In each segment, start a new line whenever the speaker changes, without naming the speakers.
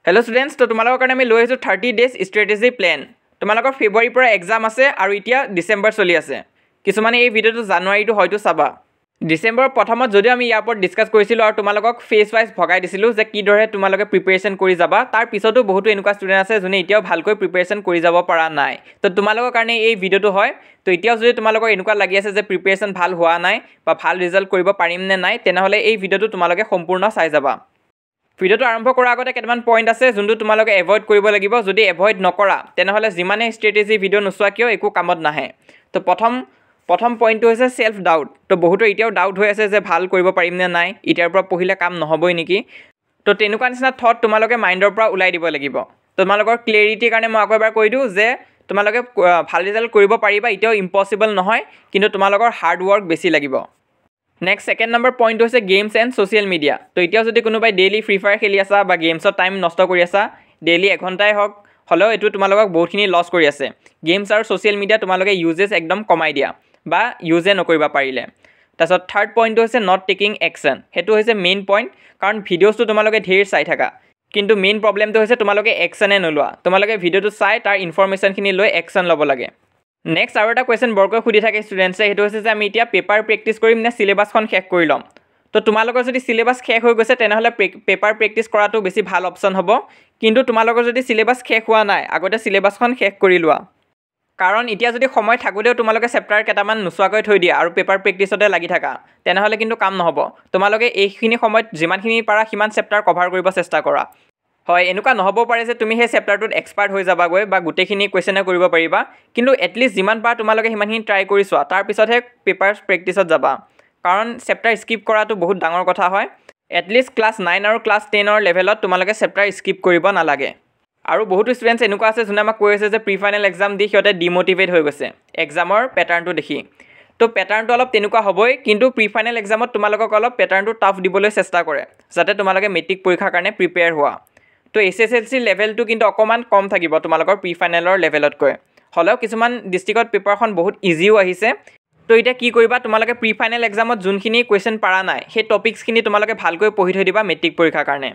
hello students तो तुम्हारे कारण मैं লৈ আহিছো 30 डेज स्ट्रेटेजी प्लान तुम्हारे फेब्रुवारी पर एग्जाम আছে আৰু এতিয়া ডিসেম্বৰ চলি আছে কিছুমানে এই ভিডিওটো জানুৱাৰীটো হয়তো চাবা ডিসেম্বৰ প্ৰথমত যদি আমি ইয়াৰ ওপৰত ডিসকাস কৰিছিলো আৰু তোমালোকক ফেজ ওয়াইজ ভগাই দিছিলো যে কি দৰে তোমালোকে প্ৰিপাৰেচন কৰি যাবা তাৰ পিছতো বহুত এনেকুৱা ষ্টুডেন্ট আছে যোনে এতিয়াও ভালকৈ প্ৰিপাৰেচন কৰি যাব পৰা নাই তো তোমালোকৰ কাৰণে এই ভিডিওটো হয় তো এতিয়াও যদি তোমালোকৰ এনেকুৱা লাগি আছে যে প্ৰিপাৰেচন ভাল হোৱা নাই বা ভাল ৰিজাল্ট কৰিব পাৰিম নে নাই তেনেহলে এই ভিডিওটো তোমালোকে সম্পূৰ্ণ চাই যাবা ভিডিওটো আৰম্ভ কৰাৰ আগতে কেইটামান পইণ্ট আছে যোনটো তোমালোকে এভয়েড কৰিব লাগিব যদি এভয়েড নকৰা তেনেহলে যিমানে ষ্ট্ৰেটেজি ভিডিও নোচোৱা কিয় একো কামত নাহে তো প্ৰথম পইণ্টটো হৈছে সেলফ ডাউট তো বহুতো এতিয়াও ডাউট হৈ আছে যে ভাল কৰিব পাৰিম নে নাই ইতিয়াৰ পৰা পঢ়িলে কাম নহবই নেকি তো তেনেকুৱা নিচিনা থট তোমালোকে মাইণ্ডৰ পৰা উলাই দিব লাগিব তোমালোকৰ ক্লিয়াৰিটিৰ কাৰণে মই আকৌ এবাৰ কৈ দিওঁ যে তোমালোকে ভাল ৰিজাল্ট কৰিব পাৰিবা এতিয়াও ইম্পসিবল নহয় কিন্তু তোমালোকৰ হাৰ্ড ওয়াৰ্ক বেছি লাগিব नेक्स्ट सेकेंड नंबर पॉइंट হৈছে गेम्स एंड सोशल मीडिया तो এতিয়া যদি কোনোবাই ডেইলি ফ্রি ফায়ার খেলি আছে বা গেমছত টাইম নষ্ট কৰি আছে ডেইলি 1 ঘণ্টাই হক হলেও এটো তোমালোকক বহুতখিনি লস কৰি আছে গেমছ আৰু সোশ্যাল মিডিয়া তোমালোকে ইউজেস একদম কমাই দিয়া বা ইউজে নকৰিবা পাৰিলে তাৰছত থাৰ্ড পইণ্ট হৈছে নট টেকিং একশন হেতু হৈছে মেইন পইণ্ট কাৰণ ভিডিওছটো তোমালোকে ঢেৰ চাই থাকা কিন্তু মেইন প্ৰবলেমটো হৈছে তোমালোকে একশনে নলোৱা তোমালোকে ভিডিওটো চাই তাৰ ইনফৰমেশনখিনি লৈ একশন ল'ব লাগে नेक्स्ट আৰু এটা কোৱেশ্চন বৰকৈ খুদি থাকে ষ্টুডেন্টছে হেতু হৈছে যে আমি এতিয়া পেপাৰ প্ৰেক্টিস কৰিম নে সিলেবাসখন শেষ কৰি লম তো তোমালোকৰ যদি সিলেবাস শেষ হৈ গৈছে তেনেহলে পেপাৰ প্ৰেক্টিস কৰাটো বেছি ভাল অপচন হ'ব কিন্তু তোমালোকৰ যদি সিলেবাস শেষ হোৱা নাই আগতে সিলেবাসখন শেষ কৰি লোৱা কাৰণ এতিয়া যদি সময় থাকোতেও তোমালোকে চেপ্টাৰ কেটামান নুচুৱাকৈ থৈ দিয়া আৰু পেপাৰ প্ৰেক্টিসতে লাগি থাকা তেনেহলে কিন্তু কাম নহব তোমালোকে এইখিনি সময়ত যিমানখিনি পাৰা সিমান চেপ্টাৰ কভাৰ কৰিব চেষ্টা কৰা হয় এনেকুৱা নহব পাৰে যে তুমি হে চেপ্টাৰটোত এক্সপাৰ্ট হৈ যাবাগৈ বা গুটেখিনি কোৱেশ্চনে কৰিব পাৰিবা কিন্তু এটলিষ্ট যিমান পাৰা তোমালোকে হিমানখিনি ট্ৰাই কৰি চোৱা তাৰ পিছতহে পেপাৰ প্ৰেক্টিসত যাবা কাৰণ চেপ্টাৰ স্কিপ কৰাটো বহুত ডাঙৰ কথা হয় এটলিষ্ট ক্লাস 9 আৰু ক্লাস 10 ৰ লেভেলত তোমালোকে চেপ্টাৰ স্কিপ কৰিব নালাগে আৰু বহুত ষ্টুডেন্টস এনেকুৱা আছে যোনে আমাক কৈ আছে যে প্ৰি ফাইনেল এক্সাম দি সিহঁতে ডিমোটিভেট হৈ গৈছে এক্সামৰ প্যাটাৰ্নটো দেখি তো প্যাটাৰ্নটো অলপ তেনেকুৱা হ'বই কিন্তু প্ৰি ফাইনেল এক্সামত তোমালোকক অলপ প্যাটাৰ্নটো টাফ দিবলৈ চেষ্টা কৰে যাতে তোমালোকে মেট্ৰিক পৰীক্ষাৰ কাৰণে প্ৰিপেয়াৰ হোৱা তো এসএসএলসি লেভেলটো কিন্তু অকমান কম থাকিব তোমালোকৰ প্ৰি ফাইনেলৰ লেভেলত কৈ হলেও কিছুমান ডিস্ট্ৰিক্টত পেপাৰখন বহুত ইজিও আহিছে তো এটা কি কৰিবা তোমালোকে প্ৰি ফাইনেল এক্সামত যোনখিনি কোৱেশ্চন পাৰা নাই সেই টপিকছখিনি তোমালোকে ভালকৈ পঢ়ি থৈ দিবা মেট্ৰিক পৰীক্ষাৰ কাৰণে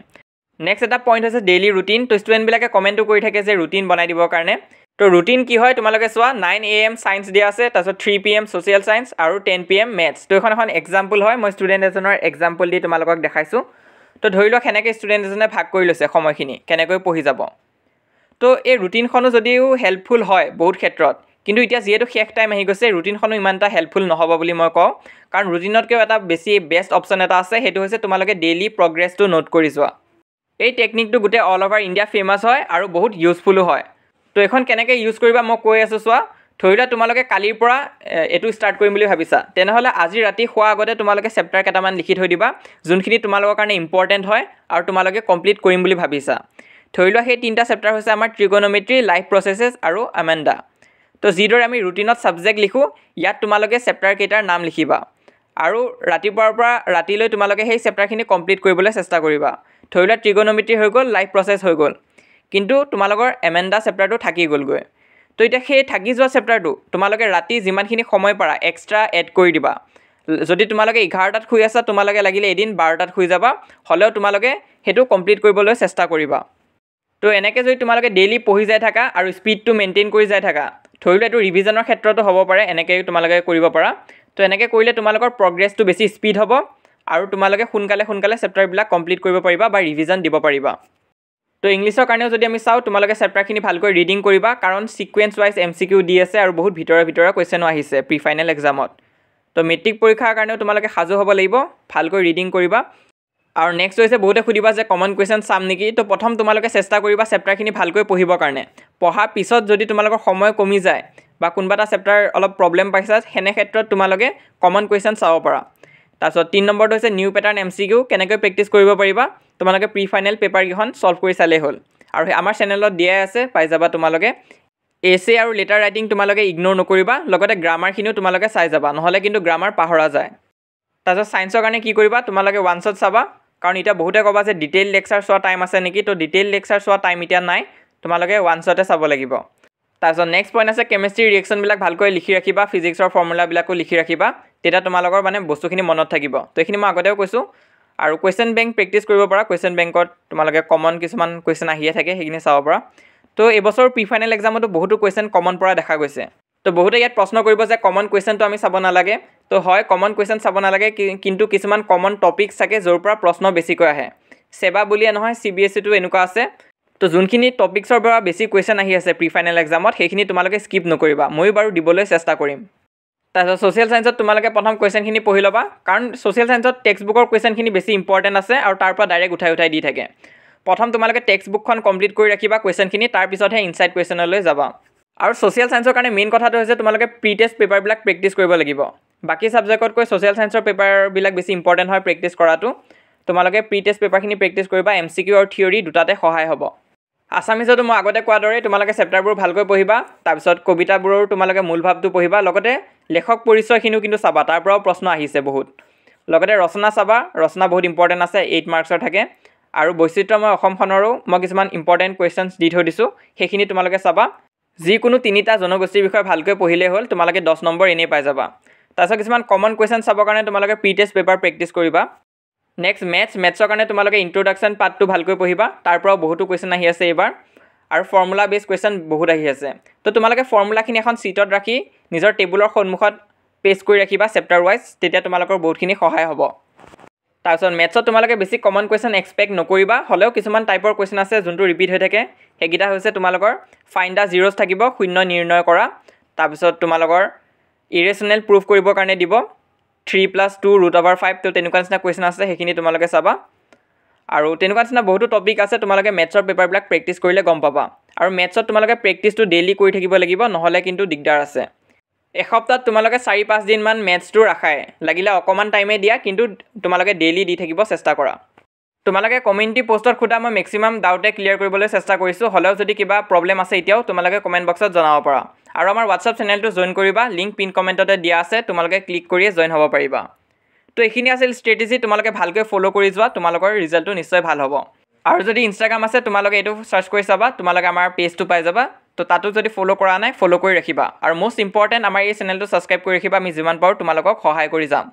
নেক্সট এটা পইণ্ট হৈছে ডেইলি ৰুটিন তো ষ্টুডেন্ট বিলাকে কমেন্টও কৰি থাকে যে ৰুটিন বনাই দিবৰ কাৰণে তো ৰুটিন কি হয় তোমালোকে চোৱা 9 AM সায়েন্স দিয়া আছে তাৰছত 3 PM সোশ্যাল সায়েন্স আৰু 10 PM ম্যাথছ তো এখন এক্সাম্পল হয় মই ষ্টুডেন্ট এজনৰ এক্সাম্পল দি তোমালোকক দেখাইছো তো ধৰি লওক হেনেকে ষ্টুডেন্ট এজনে ভাগ কৰি লৈছে সময়খিনি কেনেকৈ পঢ়ি যাব তো এই ৰুটিনখনো যদিও হেল্পফুল হয় বহুত ক্ষেত্ৰত কিন্তু এতিয়া যেহেতু শেষ টাইম আহি গৈছে ৰুটিনখনো ইমানটা হেল্পফুল নহব বুলি মই কওঁ কাৰণ ৰুটিনতকৈ এটা বেছি বেষ্ট অপচন এটা আছে হেতু হৈছে তোমালোকে ডেইলি প্ৰগ্ৰেছটো নোট কৰি যোৱা এই টেকনিকটো গুটে অল ওভাৰ ইন্ডিয়া ফেমাস হয় আৰু বহুত ইউজফুলো হয় তো এখন কেনেকৈ ইউজ কৰিবা মই কৈ আছো চোৱা ধৰিলা তোমালোকে কালিৰ পৰা এটো স্টাৰ্ট কৰিম বুলি ভাবিছা তেনেহলে আজি ৰাতি হোৱা আগতে তোমালোকে চেপ্টাৰ কেটামান লিখি থৈ দিবা যোনখিনি তোমালোকৰ কাৰণে ইম্পৰ্টেন্ট হয় আৰু তোমালোকে কমপ্লিট কৰিম বুলি ভাবিছা ধৰিলা সেই তিনটা চেপ্টাৰ হৈছে আমাৰ ট্ৰিগোনোমেট্ৰি লাইফ প্ৰসেসেস আৰু আমেন্ডা তো যিদৰে আমি ৰুটিনত সাবজেক্ট লিখো ইয়াত তোমালোকে চেপ্টাৰ কেটাৰ নাম লিখিবা আৰু ৰাতিপুৱাৰ পৰা ৰাতিলৈ তোমালোকে সেই চেপ্টাৰখিনি কমপ্লিট কৰিবলৈ চেষ্টা কৰিবা ধৰিলা ট্ৰিগোনোমেট্ৰি হৈ গ'ল লাইফ প্ৰসেস হৈ গ'ল কিন্তু তোমালোকৰ আমেন্ডা চেপ্টাৰটো থাকি গ'লগৈ তো এটা সেই থাকি যোৱা চেপ্টাৰটো তোমালোকে ৰাতি যিমানখিনি সময় পাৰা এক্সট্ৰা এড কৰি দিবা যদি তোমালোকে 11টাত শুই আছা তোমালোকে লাগিলে এদিন 12টাত শুই যাবা হলেও তোমালোকে হেতু কমপ্লিট কৰিবলৈ চেষ্টা কৰিবা তো এনেকৈ যদি তোমালোকে ডেইলি পঢ়ি যাই থাকা আৰু স্পিডটো মেইনটেইন কৰি যাই থাকা ধৰিলে এটো ৰিভিজনৰ ক্ষেত্ৰতো হ'ব পাৰে এনেকৈ তোমালোকে কৰিব পাৰা তো এনেকৈ কৰিলে তোমালোকৰ প্ৰগ্ৰেছটো বেছি স্পিড হ'ব আৰু তোমালোকে সোনকালে চেপ্টাৰবিলাক কমপ্লিট কৰিব পাৰিবা বা ৰিভিজন দিব পাৰিবা তো ইংলিছৰ কাৰণেও যদি আমি চাও তোমালোকে চেপ্টাৰখিনি ভালকৈ ৰিডিং কৰিবা কাৰণ সিকোয়েন্স ওয়াইজ এমসিকিউ দি আছে আৰু বহুত ভিতৰৰ কোৱেশ্চনো আহিছে প্ৰি ফাইনেল এক্সামত তো মেট্ৰিক পৰীক্ষাৰ কাৰণেও তোমালোকে সাজু হ'ব লাগিব ভালকৈ ৰিডিং কৰিবা আৰু নেক্সট হৈছে বহুতে খুদিবা যে কমন কোৱেশ্চন চাম নেকি তো প্ৰথম তোমালোকে চেষ্টা কৰিবা চেপ্টাৰখিনি ভালকৈ পঢ়িবৰ কাৰণে পঢ়াৰ পিছত যদি তোমালোকৰ সময় কমি যায় বা কোনবা এটা চেপ্টাৰ অলপ প্ৰবলেম পাইছা হেনে ক্ষেত্ৰত তোমালোকে কমন কোৱেশ্চন চাব পাৰা তাৰছত 3 নম্বৰটো হৈছে নিউ প্যাটাৰ্ন এমসিকিউ কেনেকৈ প্ৰেক্টিস কৰিব পাৰিবা তোমালোকে প্ৰি ফাইনেল পেপাৰ কিখন সলভ কৰি চালে হ'ল আৰু আমাৰ চেনেলত দিয়া আছে পাই যাবা তোমালোকে এছে আৰু লেটাৰ ৰাইটিং তোমালোকে ইগনোৰ নকৰিবা লগতে গ্ৰামাৰখিনিও তোমালোকে চাই যাবা নহলে কিন্তু গ্ৰামাৰ পাহৰা যায় তাৰছত সায়েন্সৰ কাৰণে কি কৰিবা তোমালোকে ওৱান শট চাবা কাৰণ এটা বহুতে কবা যে ডিটেইল লেকচাৰ চোৱা টাইম আছে নেকি তো ডিটেইল লেকচাৰ চোৱা টাইম এতিয়া নাই তোমালোকে ওৱান শটে চাব লাগিব তাৰছত নেক্সট পইণ্ট আছে কেমিষ্ট্ৰি ৰিএকচন বিলাক ভালকৈ লিখি ৰাখিবা ফিজিক্সৰ ফৰ্মুলা বিলাকো লিখি ৰাখিবা তেতিয়া তোমালোকৰ মানে বস্তুখিনি মনত থাকিব তো এইখিনি মই আগতেও কৈছো আৰু কুৱেশ্যন বেংক প্ৰেক্টিছ কৰিব পৰা কুৱেশ্যন বেংকত তোমালোকে কমন কিছুমান কুৱেশ্যন আহিয়ে থাকে সেইখিনি চাব পৰা তো এইবছৰ প্ৰি ফাইনেল এক্সামতো বহুতো কুৱেশ্যন কমন পৰা দেখা গৈছে তো বহুতে ইয়াত প্ৰশ্ন কৰিব যে কমন কুৱেশ্যনটো আমি চাব নালাগে তো হয় কমন কুৱেশ্যন চাব নালাগে কিন্তু কিছুমান কমন টপিকছ থাকে য'ৰ পৰা প্ৰশ্ন বেছিকৈ আহে সেৱা বুলিয়ে নহয় CBSE-টো এনেকুৱা আছে তো যোনখিনি টপিকছৰ পৰা বেছি কুৱেশ্যন আহি আছে প্ৰি ফাইনেল এক্সামত সেইখিনি তোমালোকে স্কিপ নকৰিবা ময়ো বাৰু দিবলৈ চেষ্টা কৰিম তাৰপিছত ছ'চিয়েল ছায়েন্সত তোমালোকে প্ৰথম কুৱেশ্যনখিনি পঢ়ি ল'বা কাৰণ ছ'চিয়েল ছায়েন্সত টেক্সট বুকৰ কুৱেশ্যনখিনি বেছি ইম্পৰ্টেণ্ট আছে আৰু তাৰ পৰা ডাইৰেক্ট উঠাই দি থাকে প্ৰথম তোমালোকে টেক্সট বুকখন কমপ্লিট কৰি ৰাখিবা কুৱেশ্যনখিনি তাৰপিছতহে ইনচাইড কুৱেশ্যনলৈ যাবা আৰু ছ'চিয়েল ছায়েন্সৰ কাৰণে মেইন কথাটো হৈছে তোমালোকে প্ৰি টেষ্ট পেপাৰবিলাক প্ৰেক্টিছ কৰিব লাগিব বাকী ছাবজেক্টতকৈ ছ'চিয়েল ছায়েন্সৰ পেপাৰবিলাক বেছি ইম্পৰ্টেণ্ট হয় প্ৰেক্টিছ কৰাটো তোমালোকে প্ৰি টেষ্ট পেপাৰখিনি প্ৰেক্টিছ কৰিবা MCQ আৰু থিয়ৰী দুটাতে সহায় হ'ব আছামিজতো মই আগতে কোৱাৰ দৰে তোমালোকে চেপ্টাৰবোৰ ভালকৈ পঢ়িবা তাৰপিছত কবিতাবোৰৰ তোমালোকে মূল ভাৱটো পঢ়িবা লগতে লেখক পৰিচয়খিনিও কিন্তু চাবা তাৰ পৰাও প্ৰশ্ন আহিছে বহুত লগতে ৰচনা চাবা ৰচনা বহুত ইম্পৰ্টেণ্ট আছে 8 মাৰ্কছৰ থাকে আৰু বৈচিত্ৰ্যময় অসমখনৰো মই কিছুমান ইম্পৰ্টেণ্ট কুৱেশ্যনছ দি থৈ দিছোঁ সেইখিনি তোমালোকে চাবা যিকোনো তিনিটা জনগোষ্ঠীৰ বিষয়ে ভালকৈ পঢ়িলেই হ'ল তোমালোকে 10 নম্বৰ এনেই পাই যাবা তাৰপিছত কিছুমান কমন কুৱেশ্যন চাবৰ কাৰণে তোমালোকে প্ৰি টেষ্ট পেপাৰ প্ৰেক্টিছ কৰিবা নেক্সট মেথছৰ কাৰণে তোমালোকে ইন্ট্ৰডাকশ্যন পাৰ্টটো ভালকৈ পঢ়িবা তাৰ পৰাও বহুতো কুৱেশ্যন আহি আছে এইবাৰ আৰু ফৰ্মুলা বেছ কুৱেশ্যন বহুত আহি আছে তো তোমালোকে ফৰ্মুলাখিনি এখন ছিটত ৰাখি নিজৰ টেবুলৰ সন্মুখত পেষ্ট কৰি ৰাখিবা চেপ্টাৰ ৱাইজ তেতিয়া তোমালোকৰ বহুতখিনি সহায় হ'ব তাৰপিছত মেথছত তোমালোকে বেছি কমন কুৱেশ্যন এক্সপেক্ট নকৰিবা হ'লেও কিছুমান টাইপৰ কুৱেশ্যন আছে যোনটো ৰিপিট হৈ থাকে সেইকেইটা হৈছে তোমালোকৰ ফাইণ্ড দ্য জিৰ'জ থাকিব শূন্য নিৰ্ণয় কৰা তাৰপিছত তোমালোকৰ ইৰেশ্যনেল প্ৰুফ কৰিবৰ কাৰণে দিব 3 + 2 √5 তো তেনেকুৱা নিচিনা কুৱেশ্যন আছে সেইখিনি তোমালোকে চাবা আৰু তেনেকুৱা নিচিনা বহুতো টপিক আছে তোমালোকে মেথছৰ পেপাৰবিলাক প্ৰেক্টিছ কৰিলে গম পাবা আৰু মেথছত তোমালোকে প্ৰেক্টিছটো ডেইলি কৰি থাকিব লাগিব নহ'লে কিন্তু দিগদাৰ আছে এসপ্তাহত তোমালোকে 4-5 দিনমান মেথছটো ৰাখাই লাগিলে অকণমান টাইমে দিয়া কিন্তু তোমালোকে ডেইলি দি থাকিব চেষ্টা কৰা তোমালোকে কমিউনিটি পোষ্টত খোদা মই মেক্সিমাম ডাউটে ক্লিয়াৰ কৰিবলৈ চেষ্টা কৰিছোঁ হ'লেও যদি কিবা প্ৰব্লেম আছে এতিয়াও তোমালোকে কমেণ্ট বক্সত জনাব পাৰা আৰু আমাৰ হোৱাটছআপ চেনেলটো জইন কৰিবা লিংক পিন কমেণ্টতে দিয়া আছে তোমালোকে ক্লিক কৰিয়ে জইন হ'ব পাৰিবা তো এইখিনি আছিল ষ্ট্ৰেটেজি তোমালোকে ভালকৈ ফ'ল' কৰি যোৱা তোমালোকৰ ৰিজাল্টটো নিশ্চয় ভাল হ'ব আৰু যদি ইনষ্টাগ্ৰাম আছে তোমালোকে এইটো চাৰ্চ কৰি চাবা তোমালোকে আমাৰ পেজটো পাই যাবা তো তাতো যদি ফ'ল' কৰা নাই ফ'ল' কৰি ৰাখিবা আৰু মষ্ট ইম্পৰ্টেণ্ট আমাৰ এই চেনেলটো ছাবস্ক্ৰাইব কৰি ৰাখিবা আমি যিমান পাৰোঁ তোমালোকক সহায় কৰি যাম